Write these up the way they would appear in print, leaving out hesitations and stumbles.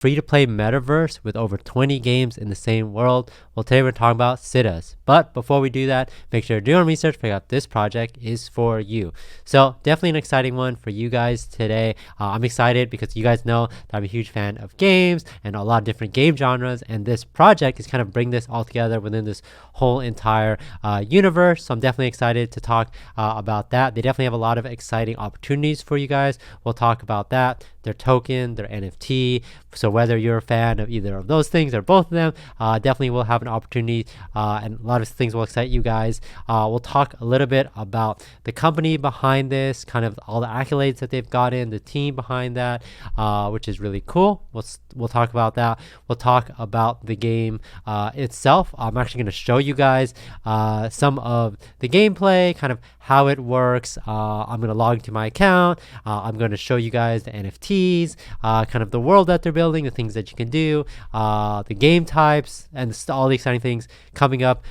free-to-play metaverse with over 20 games in the same world. Well, today we're talking about SIDUS. But before we do that, make sure to do your research, figure out this project is for you. So definitely an exciting one for you guys today. I'm excited because you guys know that I'm a huge fan of games and a lot of different game genres, and this project is kind of bring this all together within this whole entire universe. So I'm definitely excited to talk about that. They definitely have a lot of exciting opportunities for you guys. We'll talk about that, their token, their NFT. So whether you're a fan of either of those things or both of them, definitely will have an opportunity, and a lot of things will excite you guys. We'll talk a little bit about the company behind this, kind of all the accolades that they've gotten, the team behind that, which is really cool. We'll talk about that. We'll talk about the game itself. I'm actually going to show you guys some of the gameplay, kind of how it works. I'm going to log into my account. I'm going to show you guys the NFTs, kind of the world that they're building, the things that you can do, the game types, and all the exciting things coming up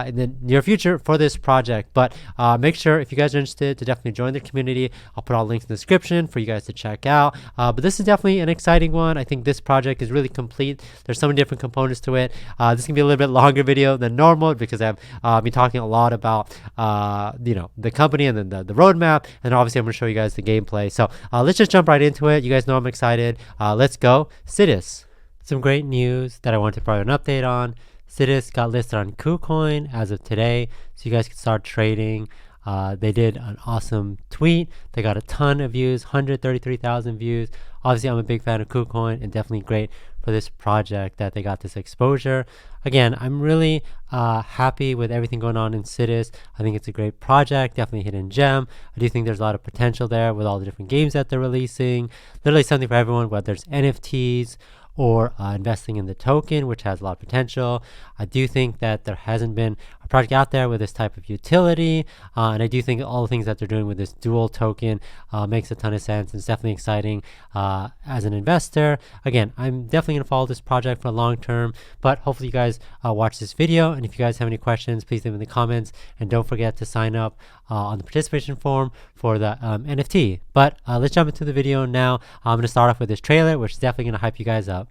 in the near future for this project. But make sure, if you guys are interested, to definitely join the community. I'll put all links in the description for you guys to check out. But this is definitely an exciting one. I think this project is really complete. There's so many different components to it. This can be a little bit longer video than normal because I've been talking a lot about the company and then the roadmap, and obviously I'm going to show you guys the gameplay. So let's just jump right into it. You guys know I'm excited. Let's go. SIDUS. Some great news that I want to provide an update on. SIDUS got listed on KuCoin as of today, so you guys can start trading. They did an awesome tweet. They got a ton of views, 133,000 views. Obviously, I'm a big fan of KuCoin, and definitely great for this project that they got this exposure. Again, I'm really happy with everything going on in SIDUS. I think it's a great project, definitely a hidden gem. I do think there's a lot of potential there with all the different games that they're releasing. Literally something for everyone, whether it's NFTs or investing in the token, which has a lot of potential. I do think that there hasn't been a project out there with this type of utility, and I do think all the things that they're doing with this dual token makes a ton of sense, and it's definitely exciting as an investor. Again, I'm definitely going to follow this project for long term, but hopefully you guys watch this video, and if you guys have any questions, please leave them in the comments, and don't forget to sign up on the participation form for the NFT. But let's jump into the video now. I'm going to start off with this trailer, which is definitely going to hype you guys up.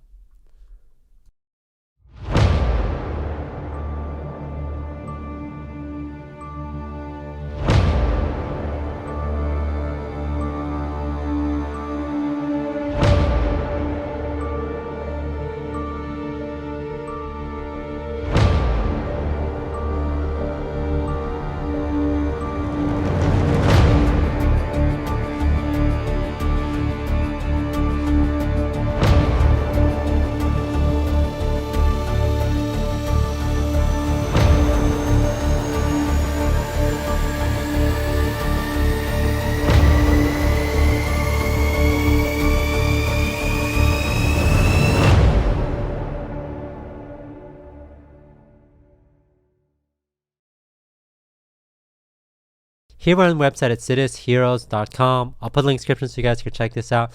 Here we're on the website at SIDUSHEROES.com. I'll put a link in the description so you guys can check this out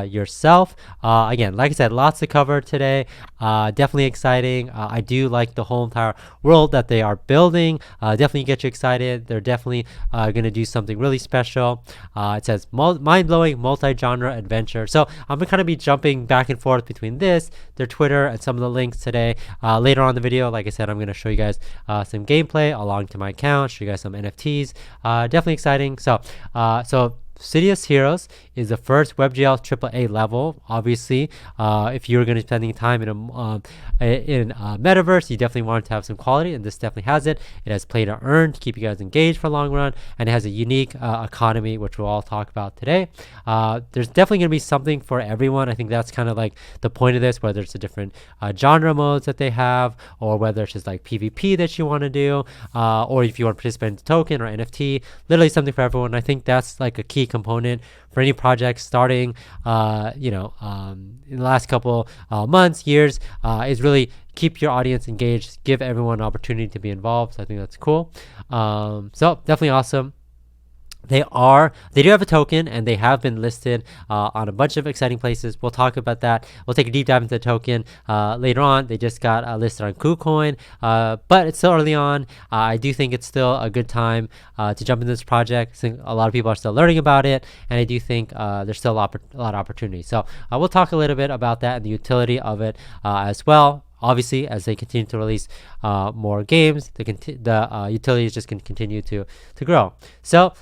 yourself. Again, like I said, lots to cover today. Definitely exciting. I do like the whole entire world that they are building. Definitely get you excited. They're definitely going to do something really special. It says mind-blowing multi-genre adventure. So I'm going to kind of be jumping back and forth between this, their Twitter, and some of the links today. Later on in the video, like I said, I'm going to show you guys some gameplay along to my account, show you guys some NFTs. Definitely exciting. So SIDUS Heroes is the first WebGL AAA-level. Obviously, if you're going to be spending time in a metaverse, you definitely want to have some quality, and this definitely has it. It has play to earn to keep you guys engaged for a long run, and it has a unique economy, which we'll all talk about today. There's definitely going to be something for everyone. I think that's kind of like the point of this, whether it's the different genre modes that they have, or whether it's just like PvP that you want to do, or if you want to participate in the token or NFT, literally something for everyone. I think that's like a key component for any project starting in the last couple months, years, is really keep your audience engaged, give everyone an opportunity to be involved. So I think that's cool. So definitely awesome. They do have a token, and they have been listed on a bunch of exciting places. We'll talk about that. We'll take a deep dive into the token later on. They just got listed on KuCoin, but it's still early on. I do think it's still a good time to jump into this project. I think a lot of people are still learning about it, and I do think there's still a lot of opportunity. So we'll talk a little bit about that and the utility of it as well. Obviously, as they continue to release more games, the utility is just going to continue to grow. So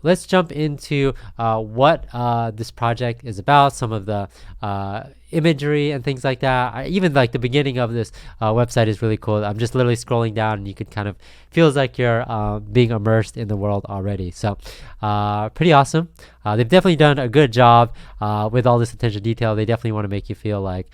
let's jump into what this project is about, some of the imagery and things like that. Even like the beginning of this website is really cool. I'm just literally scrolling down, and you can kind of feels like you're being immersed in the world already. So pretty awesome. They've definitely done a good job with all this attention to detail. They definitely want to make you feel like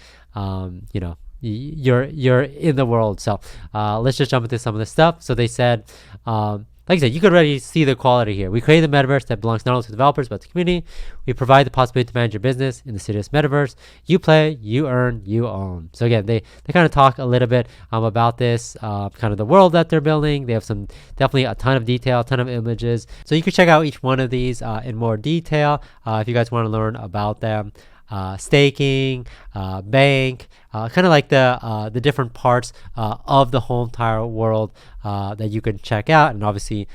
you're in the world. So let's just jump into some of this stuff. So they said, like I said, you could already see the quality here. We created a metaverse that belongs not only to developers but to the community. We provide the possibility to manage your business in the SIDUS metaverse. You play, you earn, you own. So again, they kind of talk a little bit about this, kind of the world that they're building. They have definitely a ton of detail, a ton of images. So you can check out each one of these in more detail if you guys want to learn about them. Staking, bank, kind of like the different parts of the whole entire world that you can check out, and obviously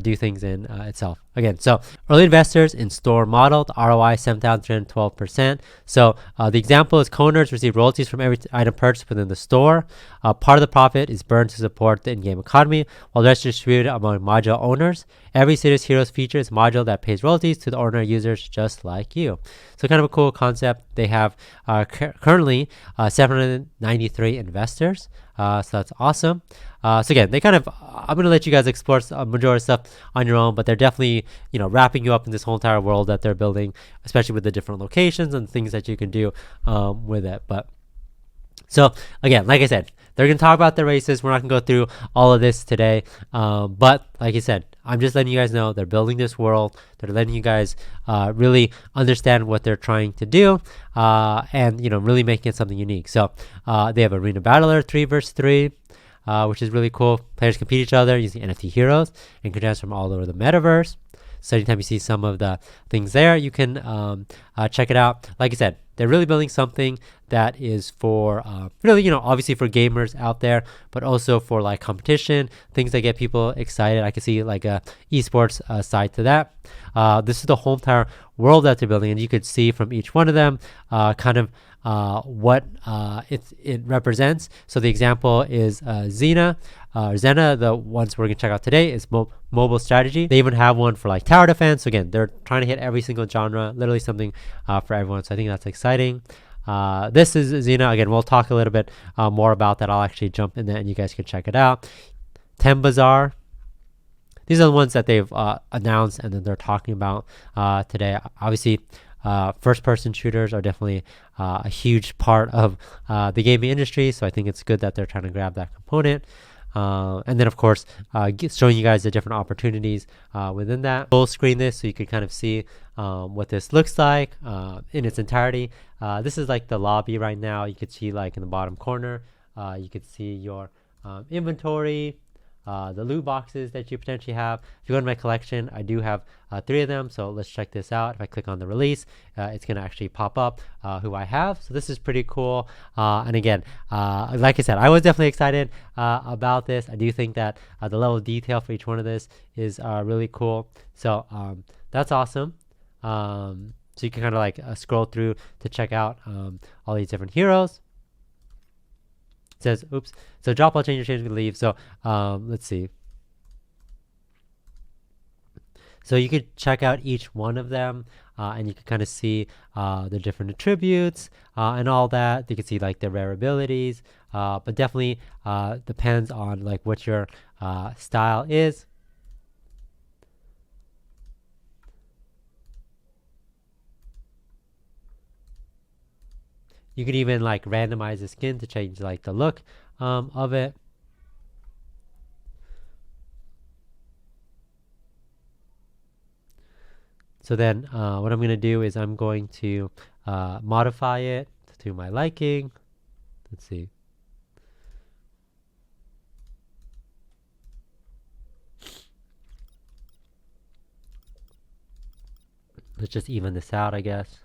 do things in itself. Again, so early investors in store model, the ROI 7,312%. So the example is co-owners receive royalties from every item purchased within the store. Part of the profit is burned to support the in-game economy, while the rest is distributed among module owners. Every SIDUS Heroes feature is a module that pays royalties to the owner users just like you. So kind of a cool concept. They have currently 793 investors. So that's awesome. So again, they kind of, I'm going to let you guys explore a majority of stuff on your own, but they're definitely, wrapping you up in this whole entire world that they're building, especially with the different locations and things that you can do with it. But so again, like I said, they're going to talk about the races. We're not going to go through all of this today. But like I said, I'm just letting you guys know they're building this world. They're letting you guys really understand what they're trying to do and, really making it something unique. So they have Arena Battler 3 versus 3. Which is really cool. Players compete each other using NFT heroes and can transform all over the metaverse. So anytime you see some of the things there, you can check it out. Like I said, they're really building something that is for really, obviously for gamers out there, but also for like competition, things that get people excited. I can see like a esports side to that. This is the whole entire world that they're building, and you could see from each one of them kind of what it represents. So the example is Xena. The ones we're going to check out today is mobile strategy. They even have one for like tower defense. So again, they're trying to hit every single genre, literally something for everyone. So I think that's exciting. This is Xena. Again, we'll talk a little bit more about that. I'll actually jump in there and you guys can check it out. Bazaar. These are the ones that they've announced and then they're talking about today. Obviously, first-person shooters are definitely a huge part of the gaming industry, so I think it's good that they're trying to grab that component. And then, of course, showing you guys the different opportunities within that. Full screen this so you can kind of see what this looks like in its entirety. This is like the lobby right now. You could see like in the bottom corner, you could see your inventory, the loot boxes that you potentially have. If you go to my collection, I do have 3 of them. So let's check this out. If I click on the release, it's going to actually pop up who I have. So this is pretty cool. And again, like I said, I was definitely excited about this. I do think that the level of detail for each one of this is really cool. So that's awesome. So you can kind of like scroll through to check out all these different heroes. It says, oops. So drop all change we leave. So let's see. So you could check out each one of them and you can kind of see the different attributes and all that. You can see like the rare abilities, but definitely depends on like what your style is. You could even like randomize the skin to change like the look of it. So then what I'm going to do is I'm going to modify it to my liking. Let's see. Let's just even this out, I guess.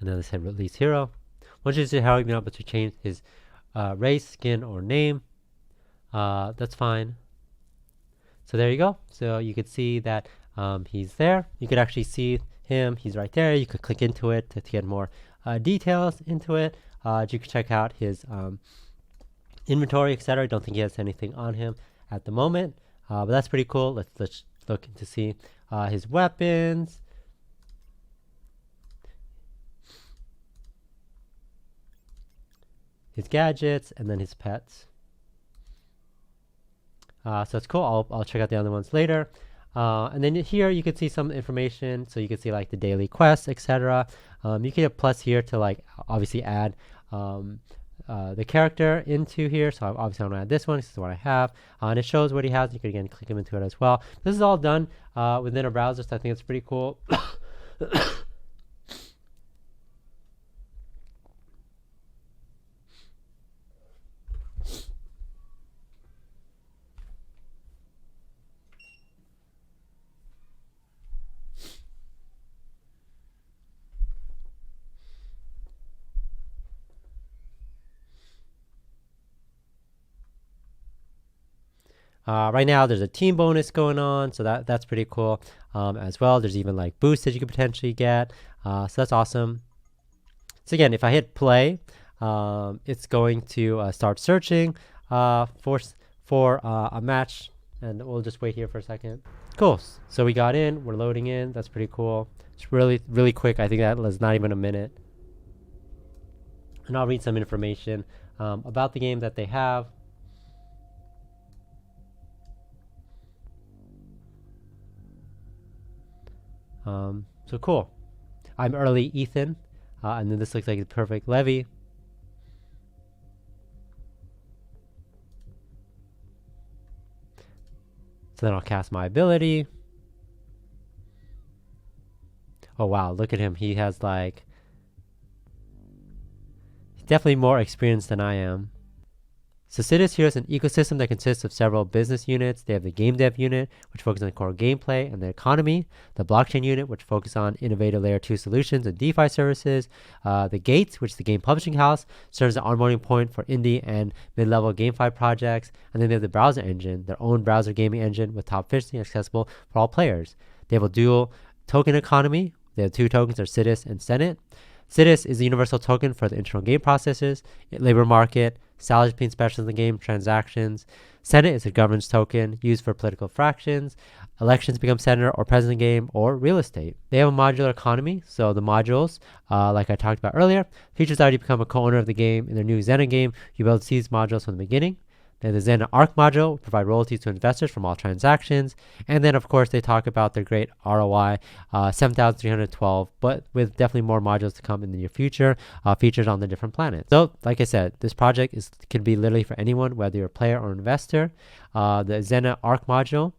And then let's hit release hero. Once you see how you've been able to change his race, skin, or name, that's fine. So there you go. So you could see that he's there. You could actually see him. He's right there. You could click into it to get more details into it. You can check out his inventory, etc. I don't think he has anything on him at the moment, but that's pretty cool. Let's look to see his weapons. His gadgets, and then his pets. So it's cool. I'll check out the other ones later. And then here you can see some information. So you can see like the daily quests, etc. You can hit plus here to like obviously add the character into here. So obviously I'm going to add this one. This is what I have. And it shows what he has. You can again click him into it as well. This is all done within a browser, so I think it's pretty cool. Right now there's a team bonus going on, so that's pretty cool as well. There's even like boosts that you could potentially get, so that's awesome. So again, if I hit play, it's going to start searching for a match, and we'll just wait here for a second. Cool. So we got in, we're loading in. That's pretty cool. It's really quick. I think that was not even a minute. And I'll read some information about the game that they have. So cool. I'm early Ethan, and then this looks like the perfect Levy. So then I'll cast my ability. Oh wow, look at him. He has like, he's definitely more experienced than I am. So SIDUS Heroes is an ecosystem that consists of several business units. They have the game dev unit, which focuses on core gameplay and the economy. The blockchain unit, which focuses on innovative layer 2 solutions and DeFi services. The Gates, which is the game publishing house, serves as an onboarding point for indie and mid-level GameFi projects. And then they have the browser engine, their own browser gaming engine with top efficiency accessible for all players. They have a dual token economy. They have two tokens, are SIDUS and Senate. SIDUS is the universal token for the internal game processes, labor market, salary between specials in the game, transactions. Senate is a governance token used for political fractions, elections become senator or president game, or real estate. They have a modular economy, so the modules, like I talked about earlier, features already become a co-owner of the game. In their new Xena game, you'll be able to see these modules from the beginning. Then the Xena ARC module will provide royalties to investors from all transactions. And then, of course, they talk about their great ROI, 7,312, but with definitely more modules to come in the near future, features on the different planets. So, like I said, this project can be literally for anyone, whether you're a player or investor. The Xena ARC module,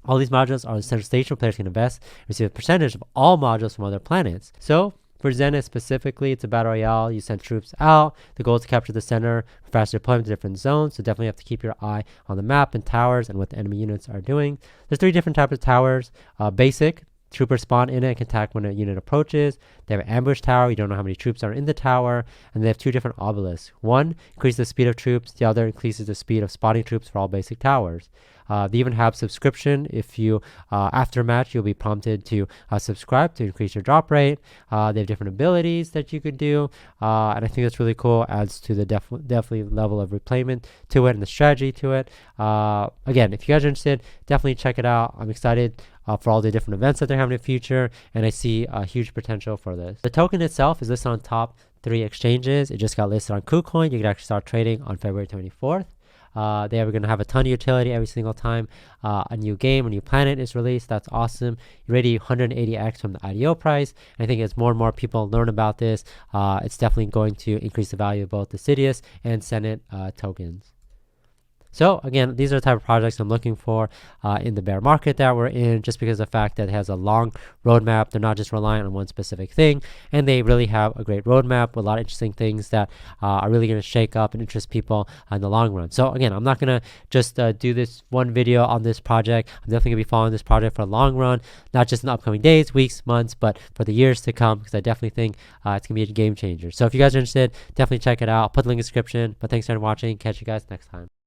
all these modules are the central station where players can invest and receive a percentage of all modules from other planets. So, for Xena specifically, it's a battle royale. You send troops out. The goal is to capture the center for faster deployment to different zones. So definitely have to keep your eye on the map and towers and what the enemy units are doing. There's 3 different types of towers. Basic, troopers spawn in it and can attack when a unit approaches. They have an ambush tower. You don't know how many troops are in the tower. And they have 2 different obelisks. One increases the speed of troops. The other increases the speed of spotting troops for all basic towers. They even have subscription. If you, after a match, you'll be prompted to subscribe to increase your drop rate. They have different abilities that you could do. And I think that's really cool. Adds to the definitely level of replayment to it and the strategy to it. Again, if you guys are interested, definitely check it out. I'm excited for all the different events that they're having in the future. And I see a huge potential for this. The token itself is listed on top 3 exchanges. It just got listed on KuCoin. You can actually start trading on February 24th. They are going to have a ton of utility every single time a new game, a new planet is released. That's awesome. You're already 180x from the IDO price. And I think as more and more people learn about this, it's definitely going to increase the value of both the SIDUS and Senate tokens. So again, these are the type of projects I'm looking for in the bear market that we're in, just because of the fact that it has a long roadmap. They're not just reliant on one specific thing, and they really have a great roadmap with a lot of interesting things that are really going to shake up and interest people in the long run. So again, I'm not going to just do this one video on this project. I'm definitely going to be following this project for a long run, not just in the upcoming days, weeks, months, but for the years to come, because I definitely think it's going to be a game changer. So if you guys are interested, definitely check it out. I'll put the link in the description. But thanks for watching. Catch you guys next time.